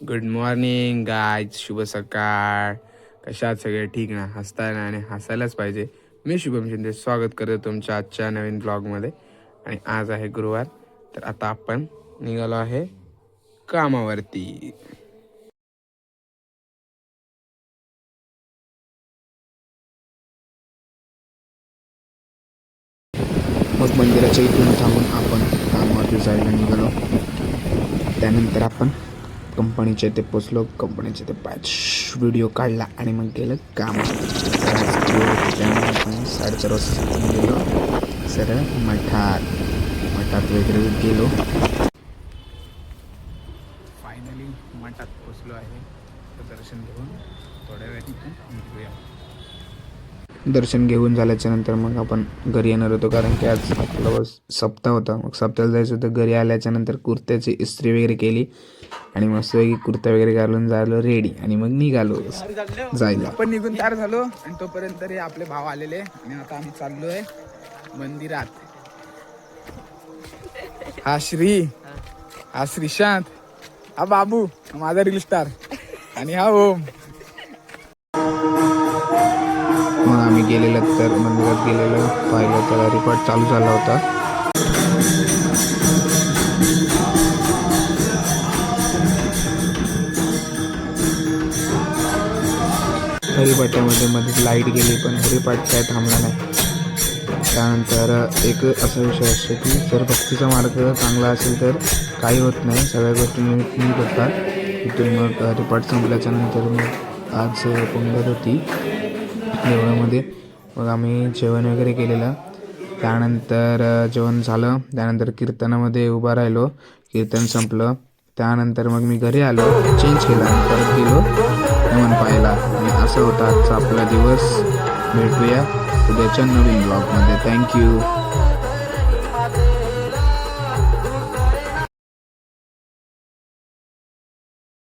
Good morning guys, शुभ सकाळ. कशात सगळे ठीक ना? हसताना आणि हसायलाच पाहिजे. मी शुभम शिंदे स्वागत करतो तुमच्या आजच्या नवीन ब्लॉगमध्ये. आणि आज आहे गुरुवार, तर आता आपण निघालो आहे कामावरती. मग मंदिराच्या इथून थांबून आपण कामावरती जायला निघालो. त्यानंतर आपण कंपनीच्या इथे पोचलो. कंपनीच्या इथे व्हिडिओ काढला आणि मग गेलं काम. त्यामुळे आपण 4:30 वाजता गेलो सरळ मठात वगैरे गेलो. फायनली मठात पोचलो आहे. तर दर्शन घेऊन थोड्या वेळात निघूया. दर्शन घेऊन झाल्याच्या नंतर मग आपण घरी येणार होतो, कारण की आज आपला सप्ताह होता. मग सप्ताहाला जायचं होतं. घरी आल्याच्या नंतर कुर्त्याची इस्त्री वगैरे केली आणि मस्त कुर्ता वगैरे घालून झालो रेडी आणि मग निघालो जायला. आपण निघून तयार झालो आणि तोपर्यंत तरी आपले भाव आलेले आणि आता आम्ही चाललोय मंदिरात. हा श्रीशांत, हा बाबू माझा रील स्टार आणि हा ओम. मग आम्ही गेलेलो तर मंदिरात गेलेलो, पाहिलं तर हरिपाठ चालू झाला होता. हरिपाठामध्ये मध्ये लाईट गेली, पण हरिपाठ काय थांबला नाही. त्यानंतर एक असा विषय असतो की जर भक्तीचा मार्ग चांगला असेल तर काही होत नाही, सगळ्या गोष्टी नीट होतात. तिथून मग हरिपाठ संपल्याच्या नंतर मग आज पंगत होती देवळामध्ये. मग आम्ही जेवण वगैरे केलेलं. त्यानंतर जेवण झालं. त्यानंतर कीर्तनामध्ये उभा राहिलो. कीर्तन संपलं. त्यानंतर मग मी घरी आलो, चेंज केला आणि परत गेलो नमन पाहायला. आणि असं होता आजचा आपला दिवस. भेटूया उद्याच्या नवीन ब्लॉगमध्ये. थँक्यू.